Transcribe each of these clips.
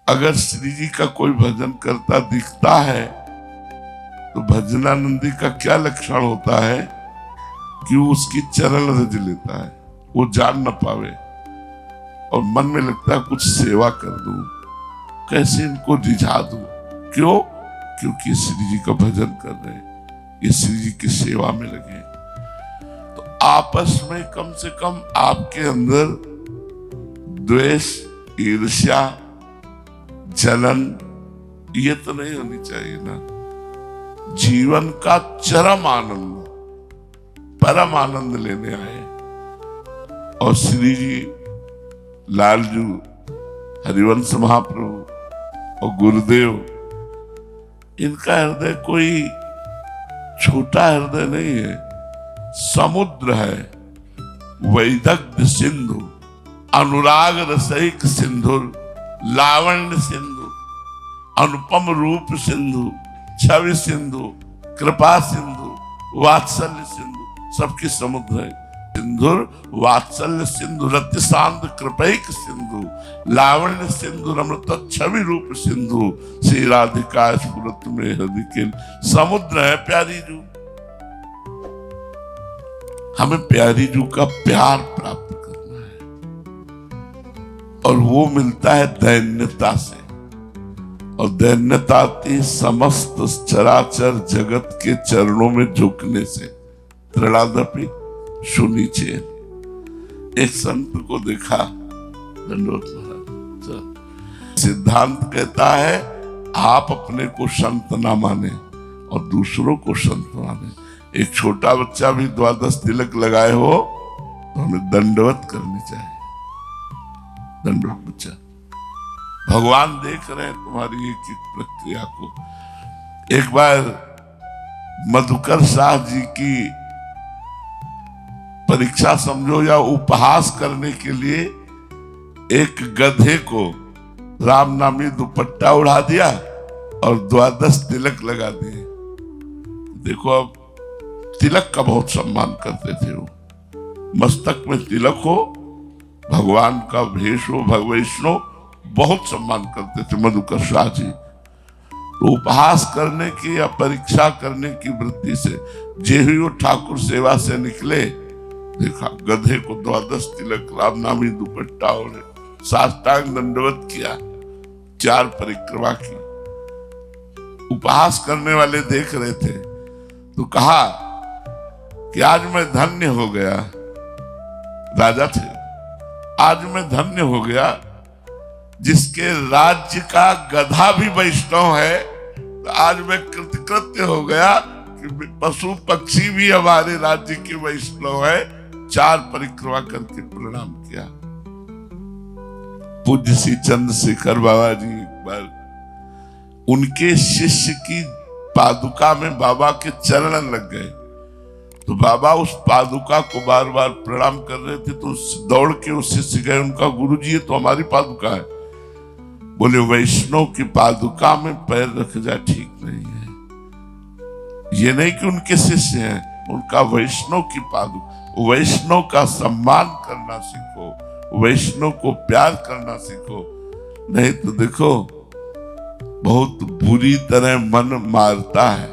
अगर श्री जी का कोई भजन करता दिखता है तो भजनानंदी का क्या लक्षण होता है कि वो उसकी चरण रज लेता है, वो जान न पावे और मन में लगता है कुछ सेवा कर दूं, कैसे इनको रिझा दूं। क्यों? क्योंकि श्री जी का भजन कर रहे हैं, ये श्री जी की सेवा में लगे। तो आपस में कम से कम आपके अंदर द्वेष, ईर्ष्या, जलन ये तो नहीं होनी चाहिए ना। जीवन का चरम आनंद, परम आनंद लेने आए और श्री जी, लालजू, हरिवंश महाप्रभु और गुरुदेव, इनका हृदय कोई छोटा हृदय नहीं है, समुद्र है, वैदग्ध सिंधु, अनुराग रसैक सिंधु, लावण्य सिंधु, अनुपम रूप सिंधु, छवि सिंधु, कृपा सिंधु, वात्सल्य सिंधु, सबकी समुद्र है। सिंधुर वात्सल्य सिंधु, रति शांत कृपैक सिंधु, लावण्य सिंधु, अमृत छवि रूप सिंधु, श्री राधिका स्फुरत में हृदय के समुद्र है प्यारी जू। हमें प्यारी जू का प्यार प्राप्त करना है और वो मिलता है दैन्यता से, और दैन्यता आती समस्त चराचर जगत के चरणों में झुकने से। त्रिणादपि सुनीचे। एक संत को देखा, दंडोत महाराज, सिद्धांत कहता है आप अपने को संत ना माने और दूसरों को संत माने। एक छोटा बच्चा भी द्वादश तिलक लगाए हो तो हमें दंडवत करनी चाहिए। दंडवत बच्चा, भगवान देख रहे हैं तुम्हारी एक एक प्रक्रिया को। एक बार मधुकर शाह जी की परीक्षा समझो या उपहास करने के लिए एक गधे को राम नामी दुपट्टा उड़ा दिया और द्वादश तिलक लगा दिए। देखो, अब तिलक का बहुत सम्मान करते थे वो। मस्तक में तिलक हो, भगवान का भेष हो, वैष्णव, बहुत सम्मान करते थे मधुकर शाह जी। तो उपहास करने की या परीक्षा करने की वृत्ति से जे ही वो ठाकुर सेवा से निकले, देखा गधे को द्वादश तिलक, राम नामी दुपट्टा और साष्टांग दंडवत किया, 4 परिक्रमा की। उपहास करने वाले देख रहे थे तो कहा कि आज मैं धन्य हो गया। राजा थे, आज मैं धन्य हो गया जिसके राज्य का गधा भी वैष्णव है। तो आज मैं कृतकृत्य हो गया कि पशु पक्षी भी हमारे राज्य के वैष्णव है। 4 परिक्रमा करके प्रणाम किया। पूज्य श्री चंद्रशेखर बाबा जी एक बार उनके शिष्य की पादुका में बाबा के चरण लग गए, तो बाबा उस पादुका को बार बार प्रणाम कर रहे थे, तो दौड़ के उस शिष्य गए, उनका गुरुजी ये तो हमारी पादुका है। बोले वैष्णव की पादुका में पैर रख जा ठीक नहीं है। ये नहीं कि उनके शिष्य हैं, उनका वैष्णव की पादुका। वैष्णव का सम्मान करना सीखो, वैष्णव को प्यार करना सीखो, नहीं तो देखो बहुत बुरी तरह मन मारता है,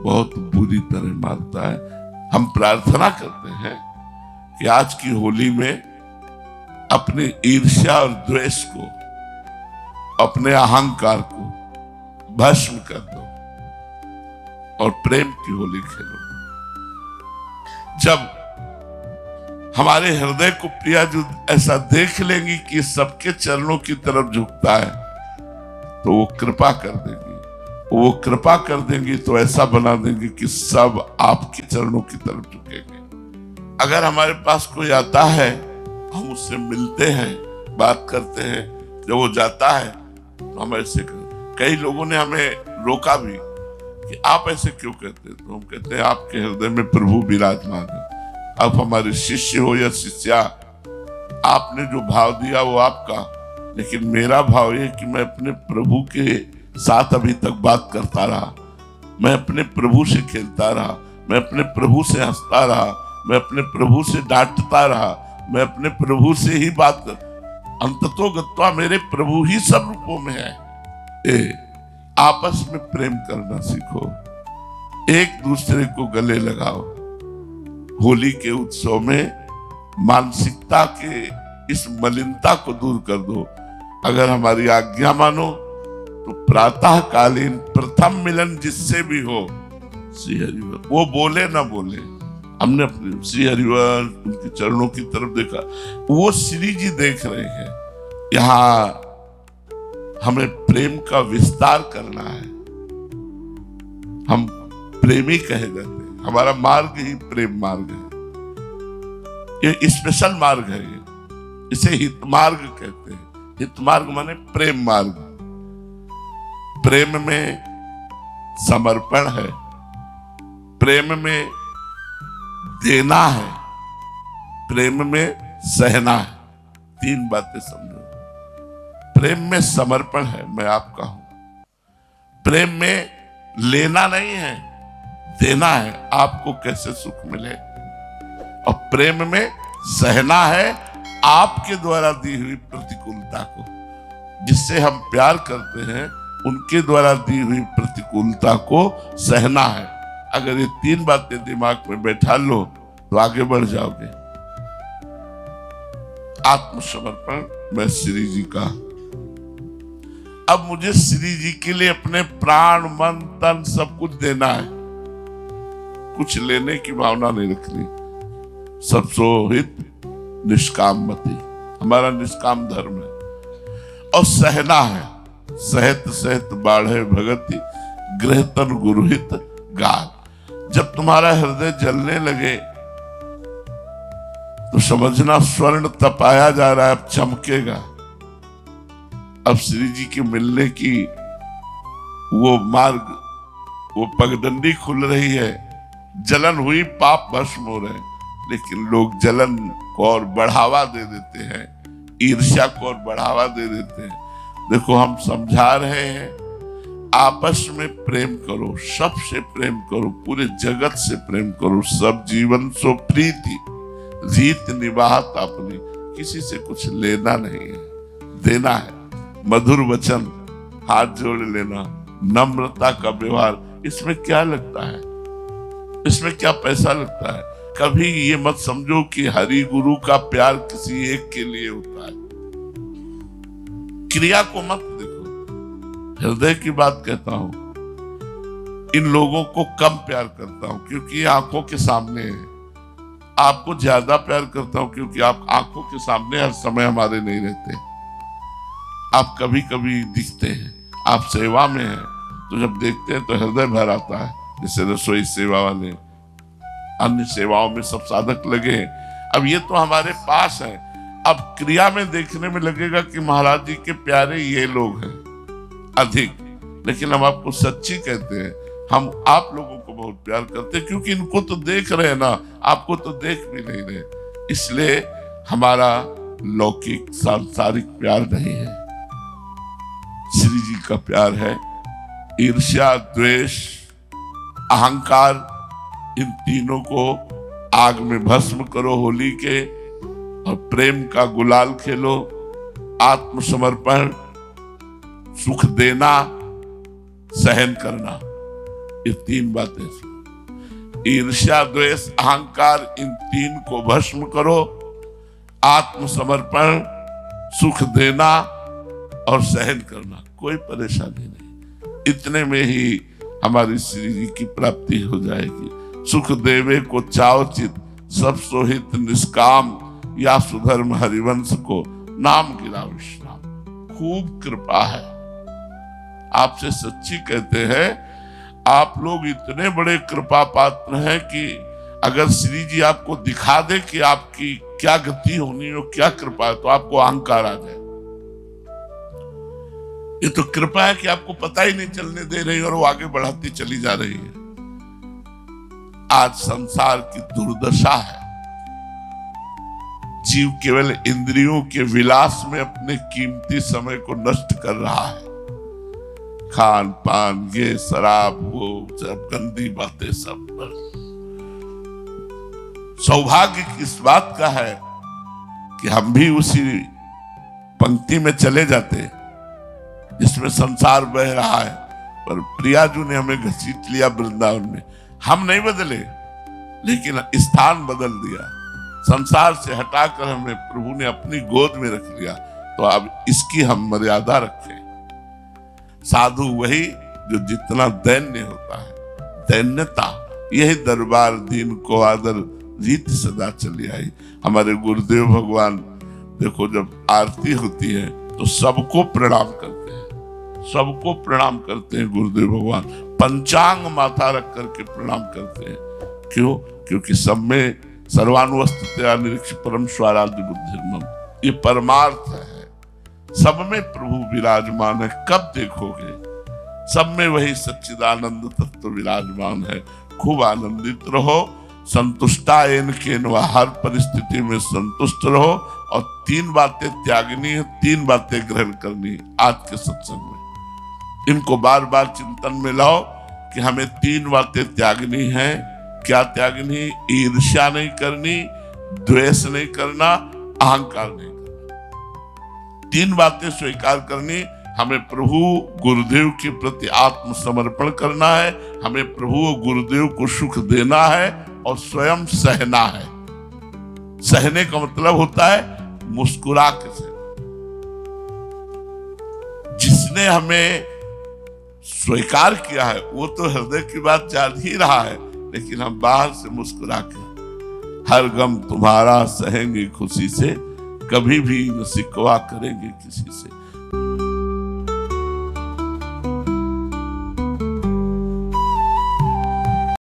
बहुत बुरी तरह मारता है। हम प्रार्थना करते हैं कि आज की होली में अपने ईर्ष्या और द्वेष को, अपने अहंकार को भस्म कर दो और प्रेम की होली खेलो। जब हमारे हृदय को प्रिया जो ऐसा देख लेंगी कि सबके चरणों की तरफ झुकता है, तो वो कृपा कर देंगी। वो कृपा कर देंगी तो ऐसा बना देंगे कि सब आपके चरणों की तरफ झुकेंगे। अगर हमारे पास कोई आता है, हम उससे मिलते हैं, बात करते हैं, जब वो जाता है तो हम ऐसे कई लोगों ने हमें रोका भी कि आप ऐसे क्यों कहते हैं। तो हम कहते हैं आपके हृदय में प्रभु विराजमान है। आप हमारे शिष्य हो या शिष्या, आपने जो भाव दिया वो आपका, लेकिन मेरा भाव ये कि मैं अपने प्रभु के साथ अभी तक बात करता रहा, मैं अपने प्रभु से खेलता रहा, मैं अपने प्रभु से हंसता रहा, मैं अपने प्रभु से डांटता रहा, मैं अपने प्रभु से ही बात कर। अंततो गत्वा मेरे प्रभु ही सब रूपों में है। आपस में प्रेम करना सीखो, एक दूसरे को गले लगाओ। होली के उत्सव में मानसिकता के इस मलिनता को दूर कर दो। अगर हमारी आज्ञा मानो तो प्रातःकालीन प्रथम मिलन जिससे भी हो, श्री हरिवंश, वो बोले ना बोले, हमने अपने श्री हरिवंश उनके चरणों की तरफ देखा, वो श्री जी देख रहे हैं। यहाँ हमें प्रेम का विस्तार करना है। हम प्रेमी कहे जाते हैं, हमारा मार्ग ही प्रेम मार्ग है। ये स्पेशल मार्ग है, इसे हित मार्ग कहते हैं। हित मार्ग माने प्रेम मार्ग। प्रेम में समर्पण है, प्रेम में देना है, प्रेम में सहना है। तीन बातें समझो। प्रेम में समर्पण है, मैं आपका हूं। प्रेम में लेना नहीं है, देना है, आपको कैसे सुख मिले। और प्रेम में सहना है, आपके द्वारा दी हुई प्रतिकूलता को। जिससे हम प्यार करते हैं उनके द्वारा दी हुई प्रतिकूलता को सहना है। अगर ये तीन बातें दिमाग में बैठा लो तो आगे बढ़ जाओगे। आत्मसमर्पण मैं श्री जी का। अब मुझे श्री जी के लिए अपने प्राण मन तन सब कुछ देना है। कुछ लेने की भावना नहीं रखनी। सब सोहित निष्काम मति, हमारा निष्काम धर्म है। और सहना है, सहत सहत बाढ़े भगति गृहतन गुरुहित गाल। जब तुम्हारा हृदय जलने लगे तो समझना स्वर्ण तपाया जा रहा है, अब चमकेगा। अब श्री जी के मिलने की वो मार्ग, वो पगडंडी खुल रही है। जलन हुई, पाप भस्म हो रहे हैं, लेकिन लोग जलन को और बढ़ावा दे देते हैं, ईर्ष्या को और बढ़ावा दे देते हैं। देखो, हम समझा रहे हैं आपस में प्रेम करो, सबसे प्रेम करो, पूरे जगत से प्रेम करो। सब जीवन सो प्रीति रीत निभात अपनी। किसी से कुछ लेना नहीं है, देना है। मधुर वचन, हाथ जोड़ लेना, नम्रता का व्यवहार, इसमें क्या लगता है? इसमें क्या पैसा लगता है? कभी ये मत समझो कि हरि गुरु का प्यार किसी एक के लिए होता है। क्रिया को मत देखो, हृदय की बात कहता हूं। इन लोगों को कम प्यार करता हूं क्योंकि ये आंखों के सामने है। आपको ज्यादा प्यार करता हूं क्योंकि आप आंखों के सामने हर समय हमारे नहीं रहते। आप कभी कभी दिखते हैं, आप सेवा में हैं, तो जब देखते हैं तो हृदय भर आता है। जैसे रसोई सेवा वाले, अन्य सेवाओं में सब साधक लगे। अब ये तो हमारे पास है। अब क्रिया में देखने में लगेगा कि महाराज जी के प्यारे ये लोग हैं अधिक, लेकिन हम आपको सच्ची कहते हैं, हम आप लोगों को बहुत प्यार करते हैं क्योंकि इनको तो देख रहे हैं ना, आपको तो देख भी नहीं रहे। इसलिए हमारा लौकिक सांसारिक प्यार नहीं है, श्री जी का प्यार है। ईर्ष्या, द्वेष, अहंकार, इन तीनों को आग में भस्म करो होली के, और प्रेम का गुलाल खेलो। आत्मसमर्पण, सुख देना, सहन करना, ये तीन बातें। ईर्ष्या, द्वेष, अहंकार, इन तीन को भस्म करो। आत्मसमर्पण, सुख देना और सहन करना, कोई परेशानी नहीं। इतने में ही हमारी श्री जी की प्राप्ति हो जाएगी। सुख देवे को चावचित सब सोहित निष्काम, या सुधर्म हरिवंश को नाम गिरा विश्राम। खूब कृपा है, आपसे सच्ची कहते हैं। आप लोग इतने बड़े कृपा पात्र हैं कि अगर श्री जी आपको दिखा दे कि आपकी क्या गति होनी हो, क्या कृपा है, तो आपको अहंकार आ जाए। ये तो कृपा है कि आपको पता ही नहीं चलने दे रही और वो आगे बढ़ाती चली जा रही है। आज संसार की दुर्दशा है। जीव केवल इंद्रियों के विलास में अपने कीमती समय को नष्ट कर रहा है। खान पान, ये शराब, वो सब गंदी बातें सब पर। सौभाग्य किस बात का है कि हम भी उसी पंक्ति में चले जाते जिसमें संसार बह रहा है, पर प्रियाजू ने हमें घसीट लिया वृंदावन में। हम नहीं बदले, लेकिन स्थान बदल दिया। संसार से हटाकर हमें प्रभु ने अपनी गोद में रख लिया। तो अब इसकी हम मर्यादा रखें। साधु वही जो जितना दैन्य होता है, दैन्यता, यही दरबार दीन को आदर रीत सदा चली आई। हमारे गुरुदेव भगवान देखो, जब आरती होती है तो सबको प्रणाम करते हैं, सबको प्रणाम करते हैं। गुरुदेव भगवान पंचांग माथा रख करके प्रणाम करते हैं। क्यों? क्योंकि सब में सर्वानुवस्थितया निरीक्ष परम स्वाराध्य बुद्धिर्मम, ये परमार्थ है। सब में प्रभु विराजमान है। कब देखोगे? सब में वही सच्चिदानंद तत्व विराजमान है। खूब आनंदित रहो, संतुष्टायन केनवा, हर परिस्थिति में संतुष्ट रहो। और 3 बातें त्यागनी है, 3 बातें ग्रहण करनी है आज के सत्संग में। इनको बार बार चिंतन में लाओ कि हमें 3 बातें त्यागनी है। क्या त्यागनी? ईर्ष्या नहीं करनी, द्वेष नहीं करना, अहंकार नहीं करना। 3 बातें स्वीकार करनी। हमें प्रभु गुरुदेव के प्रति आत्मसमर्पण करना है, हमें प्रभु गुरुदेव को सुख देना है और स्वयं सहना है। सहने का मतलब होता है मुस्कुरा के सहना। जिसने हमें स्वीकार किया है वो तो हृदय की बात जान ही रहा है, लेकिन हम बाहर से मुस्कुरा के हर गम तुम्हारा सहेंगे खुशी से, कभी भी न शिकवा करेंगे किसी से।